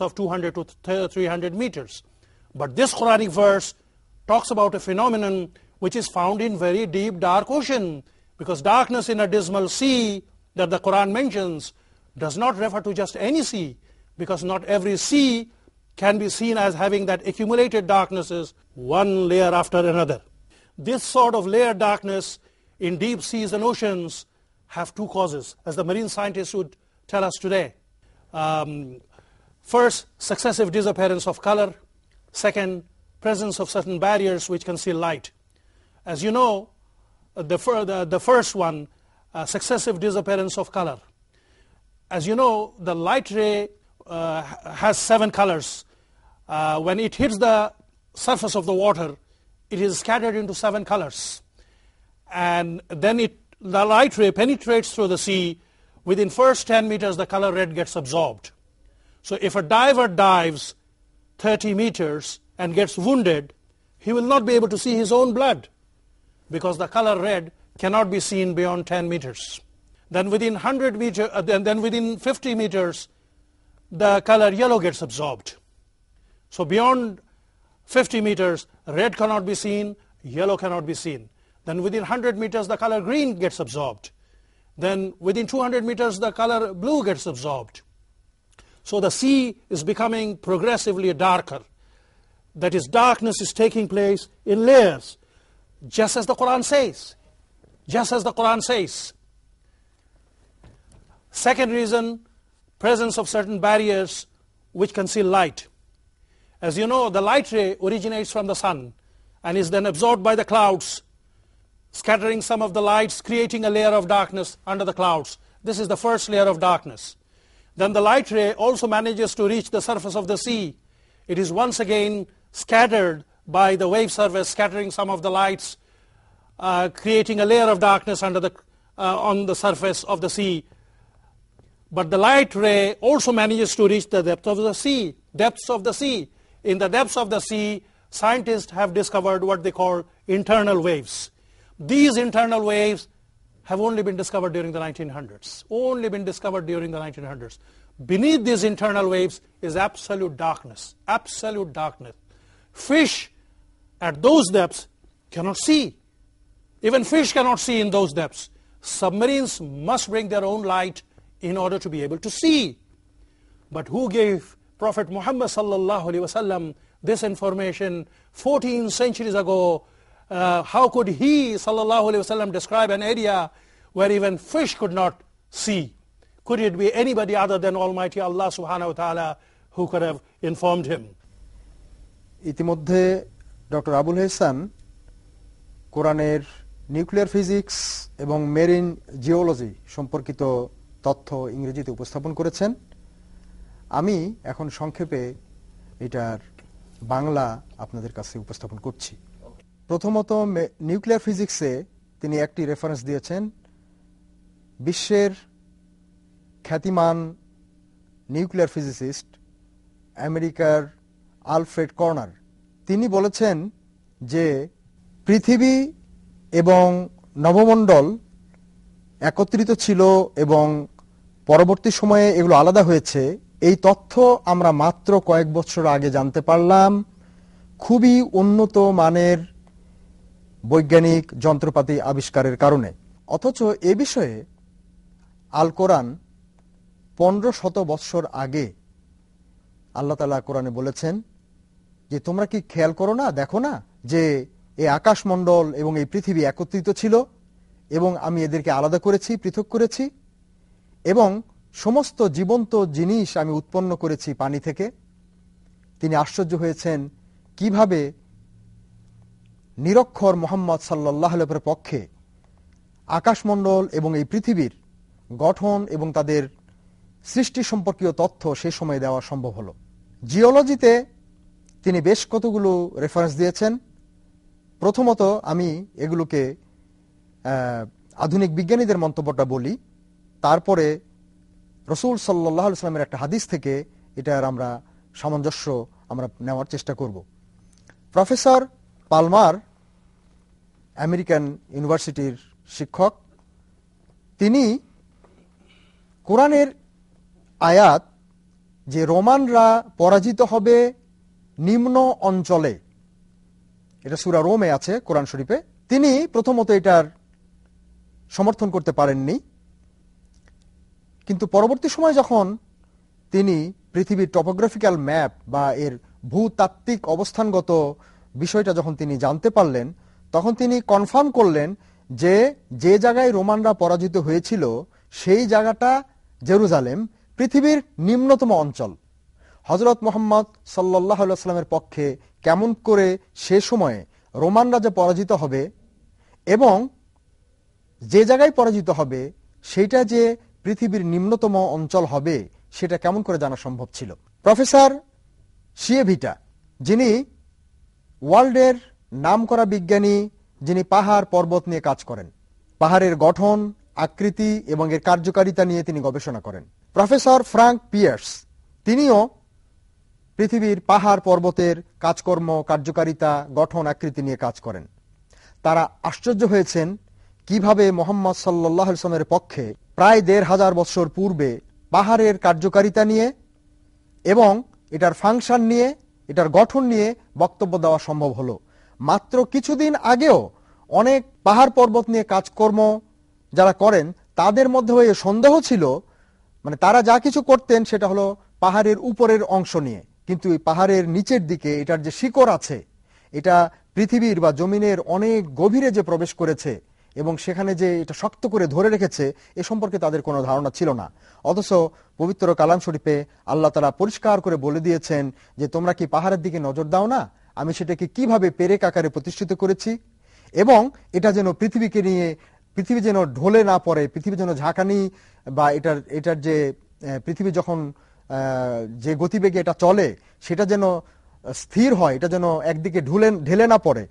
of 200 to 300 meters. But this Quranic verse talks about a phenomenon which is found in very deep dark ocean, because darkness in a dismal sea that the Quran mentions does not refer to just any sea, because not every sea can be seen as having that accumulated darknesses, one layer after another. This sort of layered darkness in deep seas and oceans have two causes, as the marine scientists would tell us today. First, successive disappearance of color. Second, presence of certain barriers which conceal light. As you know, the first one, successive disappearance of color. As you know, the light ray has 7 colors. When it hits the surface of the water, it is scattered into 7 colors. And then the light ray penetrates through the sea. Within first 10 meters, the color red gets absorbed. So if a diver dives 30 meters and gets wounded, he will not be able to see his own blood, because the color red cannot be seen beyond 10 meters. Then within 100 meters, then within 50 meters, the color yellow gets absorbed. So beyond 50 meters, red cannot be seen, yellow cannot be seen. Then within 100 meters, the color green gets absorbed. Then within 200 meters, the color blue gets absorbed. So the sea is becoming progressively darker. That is, darkness is taking place in layers, just as the Quran says. Just as the Quran says. Second reason, presence of certain barriers which conceal light. As you know, the light ray originates from the sun and is then absorbed by the clouds, scattering some of the lights, creating a layer of darkness under the clouds. This is the first layer of darkness. Then the light ray also manages to reach the surface of the sea. It is once again scattered by the wave surface, scattering some of the lights, creating a layer of darkness on the surface of the sea. But the light ray also manages to reach the depth of the sea. Depths of the sea. In the depths of the sea, scientists have discovered what they call internal waves. These internal waves have only been discovered during the 1900s. Only been discovered during the 1900s. Beneath these internal waves is absolute darkness. Absolute darkness. Fish at those depths cannot see. Even fish cannot see in those depths. Submarines must bring their own light in order to be able to see. But who gave Prophet Muhammad sallallahu alaihi wasallam this information 14 centuries ago? How could he sallallahu alaihi wasallam describe an area where even fish could not see? Could it be anybody other than Almighty Allah subhanahu wa ta'ala who could have informed him? ইতিমধ্যে doctor Abul Hasan কোরআনের nuclear physics এবং marine geology সম্পর্কিত তথ্য ইংরেজিতে উপস্থাপন করেছেন। আমি এখন সংক্ষেপে এটার বাংলা আপনাদের কাছে উপস্থাপন করছি। প্রথমত নিউক্লিয়ার ফিজিক্সে তিনি একটি রেফারেন্স দিয়েছেন বিশ্বের খ্যাতিমান নিউক্লিয়ার ফিজিসিস্ট আমেরিকার আলফ্রেড কর্নার। তিনি বলেছেন যে পৃথিবী এবং নবমণ্ডল একত্রিত ছিল এবং পরবর্তী সময়ে এগুলো আলাদা হয়েছে। এই তথ্য আমরা মাত্র কয়েক বছর আগে জানতে পারলাম খুবই উন্নত মানের বৈজ্ঞানিক যন্ত্রপাতি আবিষ্কারের কারণে। অথচ এ বিষয়ে আল কোরআন 1500 বৎসর আগে আল্লাহ তাআলা কোরআনে বলেছেন যে তোমরা কি খেয়াল করো না, দেখো না যে এই আকাশমণ্ডল এবং এই পৃথিবী একত্রিত ছিল এবং আমি এদেরকে আলাদা করেছি, পৃথক করেছি এবং সমস্ত জীবন্ত জিনিস আমি উৎপন্ন করেছি পানি থেকে। তিনি আশ্চর্য হয়েছেন কিভাবে নিরক্ষর মুহাম্মদ সাল্লাল্লাহু আলাইহি ওয়াসাল্লামের পক্ষে আকাশমণ্ডল এবং এই পৃথিবীর গঠন এবং তাদের সৃষ্টি সম্পর্কীয় তথ্য সে সময় দেওয়া সম্ভব হলো। জিওলজিতে তিনি বেশ কতগুলো রেফারেন্স দিয়েছেন। প্রথমত আমি এগুলোকে আধুনিক বিজ্ঞানীদের মন্তব্যটা বলি, তারপরে রাসূল সাল্লাল্লাহু আলাইহি ওয়াসাল্লামের একটা হাদিস থেকে এটার আমরা সামঞ্জস্য আমরা নেওয়ার চেষ্টা করব। প্রফেসর পালমার আমেরিকান ইউনিভার্সিটির শিক্ষক, তিনি কোরআনের আয়াত যে রোমানরা পরাজিত হবে নিম্ন অঞ্চলে, এটা সূরা রোমে আছে কোরআন শরীফে, তিনি প্রথমত এটার সমর্থন করতে পারেননি। কিন্তু পরবর্তী সময় যখন তিনি পৃথিবীর টপোগ্রাফিক্যাল ম্যাপ বা এর ভূতাত্ত্বিক অবস্থানগত বিষয়টা যখন তিনি জানতে পারলেন, তখন তিনি কনফার্ম করলেন যে যে জায়গায় রোমানরা পরাজিত হয়েছিল সেই জায়গাটা জেরুজালেম, পৃথিবীর নিম্নতম অঞ্চল। হযরত মুহাম্মদ সাল্লাল্লাহু আলাইহি ওয়াসাল্লামের পক্ষে কেমন করে সে সময়ে রোমানরা যে পরাজিত হবে এবং যে জায়গায় পরাজিত হবে সেটা যে পৃথিবীর নিম্নতম অঞ্চল হবে সেটা কেমন করে জানা সম্ভব ছিল। প্রফেসর শিয়েভিটা, যিনি ওয়ার্ল্ডের নামকরা বিজ্ঞানী, যিনি পাহাড় পর্বত নিয়ে কাজ করেন, পাহাড়ের গঠন, আকৃতি এবং এর কার্যকারিতা নিয়ে তিনি গবেষণা করেন। প্রফেসর ফ্রাঙ্ক পিয়ার্স, তিনিও পৃথিবীর পাহাড় পর্বতের কাজকর্ম, কার্যকারিতা, গঠন, আকৃতি নিয়ে কাজ করেন। তারা আশ্চর্য হয়েছেন কিভাবে মুহাম্মদ সাল্লাল্লাহু আলাইহি ওয়াসাল্লামের পক্ষে প্রায় ১৫০০ বছর পূর্বে পাহাড়ের কার্যকারিতা নিয়ে এবং এটার ফাংশন নিয়ে, এটার গঠন নিয়ে বক্তব্য দেওয়া সম্ভব হলো। মাত্র কিছুদিন আগেও অনেক পাহাড় পর্বত নিয়ে কাজকর্ম যারা করেন তাদের মধ্যে এই সন্দেহ ছিল, মানে তারা যা কিছু করতেন সেটা হলো পাহাড়ের উপরের অংশ নিয়ে, কিন্তু এই পাহাড়ের নিচের দিকে এটার যে শিকড় আছে, এটা পৃথিবীর বা জমিনের অনেক গভীরে যে প্রবেশ করেছে এবং সেখানে যে এটা শক্ত করে ধরে রেখেছে এ সম্পর্কে তাদের কোনো ধারণা ছিল না। অথচ পবিত্র কালাম শরীফে আল্লাহ তাআলা পরিষ্কার করে বলে দিয়েছেন যে তোমরা কি পাহাড়ের দিকে নজর দাও না, আমি সেটাকে কিভাবে পেরেক আকারে প্রতিষ্ঠিত করেছি এবং এটা যেন পৃথিবীকে নিয়ে, পৃথিবী যেন ঢলে না পড়ে, পৃথিবী যেন ঝাঁকানি বা এটার যে পৃথিবী যখন যে গতিবেগে এটা চলে সেটা যেন স্থির হয়, এটা যেন একদিকে ঢেলে না পড়ে,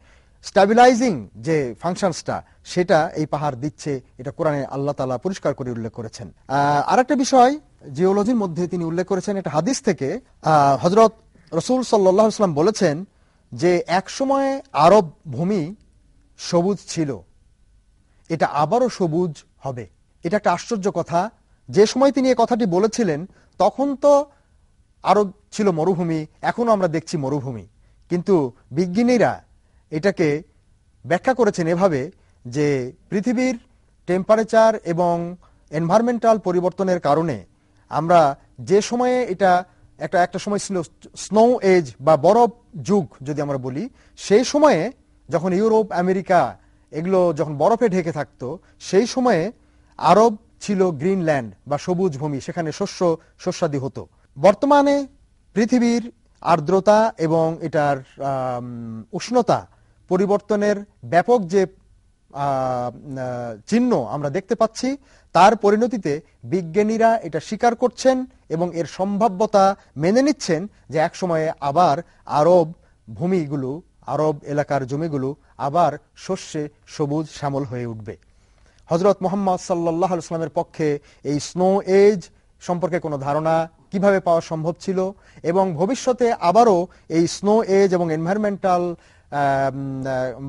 স্ট্যাবিলাইজিং যে ফাংশনসটা সেটা এই পাহাড় দিচ্ছে। এটা কোরআনে আল্লাহ তাআলা পরিষ্কার করে উল্লেখ করেছেন। আরেকটা বিষয় জিওলজির মধ্যে তিনি উল্লেখ করেছেন, একটা হাদিস থেকে হযরত রাসূল সাল্লাল্লাহু আলাইহি ওয়াসাল্লাম বলেছেন যে এক সময়ে আরব ভূমি সবুজ ছিল, এটা আবারও সবুজ হবে। এটা একটা আশ্চর্য কথা। যে সময় তিনি এই কথাটি বলেছিলেন তখন তো আরব ছিল মরুভূমি, এখনো আমরা দেখছি মরুভূমি, কিন্তু বিজ্ঞানীরা এটাকে ব্যাখ্যা করেছেন এভাবে যে পৃথিবীর টেম্পারেচার এবং এনভায়রনমেন্টাল পরিবর্তনের কারণে আমরা যে সময়ে এটা একটা সময় ছিল স্নো এজ বা বরফ যুগ যদি আমরা বলি, সেই সময়ে যখন ইউরোপ, আমেরিকা এগুলো যখন বরফে ঢেকে থাকতো সেই সময়ে আরব ছিল গ্রিনল্যান্ড বা সবুজ ভূমি, সেখানে শস্যাদি হতো। বর্তমানে পৃথিবীর আর্দ্রতা এবং এটার উষ্ণতা পরিবর্তনের ব্যাপক যে চিহ্ন আমরা দেখতে পাচ্ছি, তার পরিণতিতে বিজ্ঞানীরা এটা স্বীকার করছেন এবং এর সম্ভাব্যতা মেনে নিচ্ছেন যে এক সময়ে আবার আরব ভূমিগুলো, আরব এলাকার জমিগুলো আবার শস্যে সবুজ শ্যামল হয়ে উঠবে। হযরত মুহাম্মদ সাল্লাল্লাহু আলাইহি ওয়াসাল্লামের পক্ষে এই স্নো এজ সম্পর্কে কোনো ধারণা কিভাবে পাওয়া সম্ভব ছিল এবং ভবিষ্যতে আবারও এই স্নো এজ এবং এনভায়রনমেন্টাল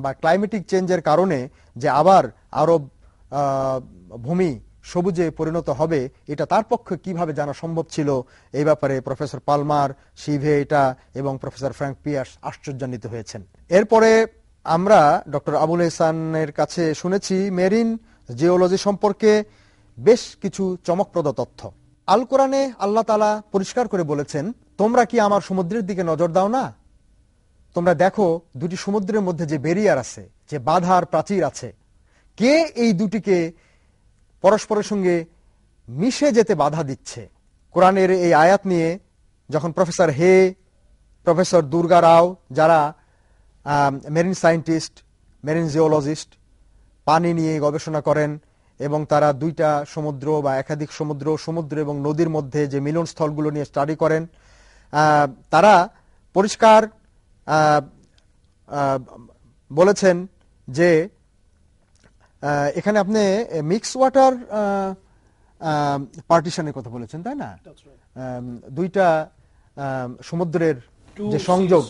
বা ক্লাইমেটিক চেঞ্জের কারণে যে আবার আরব ভূমি সবুজে পরিণত হবে, এটা তার পক্ষে কিভাবে জানা সম্ভব ছিল, এই ব্যাপারে প্রফেসর পালমার, শিভেটা এবং প্রফেসর ফ্র্যাঙ্ক পিয়ার্স আশ্চর্যান্বিত হয়েছেন। এরপরে আমরা ডক্টর আবুল এহসানের কাছে শুনেছি মেরিন জিওলজি সম্পর্কে বেশ কিছু চমকপ্রদ তথ্য। আল কোরআনে আল্লাহ তাআলা পরিষ্কার করে বলেছেন, তোমরা কি আমার সমুদ্রের দিকে নজর দাও না? তোমরা দেখো দুটি সমুদ্রের মধ্যে যে ব্যারিয়ার আছে, যে বাধার প্রাচীর আছে, কে এই দুটিকে পরস্পরের সঙ্গে মিশে যেতে বাধা দিচ্ছে? কোরআনের এই আয়াত নিয়ে যখন প্রফেসর হে, প্রফেসর দুর্গা রাও, যারা মেরিন সায়েন্টিস্ট, মেরিন জিওলজিস্ট, পানি নিয়ে গবেষণা করেন এবং তারা দুইটা সমুদ্র বা একাধিক সমুদ্র এবং নদীর মধ্যে যে মিলনস্থলগুলো নিয়ে স্টাডি করেন, তারা পরিষ্কার বলেছেন যে এখানে আপনি মিক্স ওয়াটার পার্টিশনের কথা বলেছেন, তাই না? দুইটা সমুদ্রের যে সংযোগ,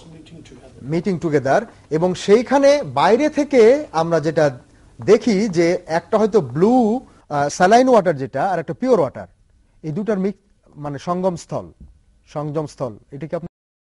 মিটিং টুগেদার, এবং সেইখানে বাইরে থেকে আমরা যেটা দেখি যে একটা হয়তো ব্লু স্যালাইন ওয়াটার যেটা, আর একটা পিওর ওয়াটার, এই দুটার মানে সঙ্গম স্থল, সংযম স্থল, এটা কি আপনি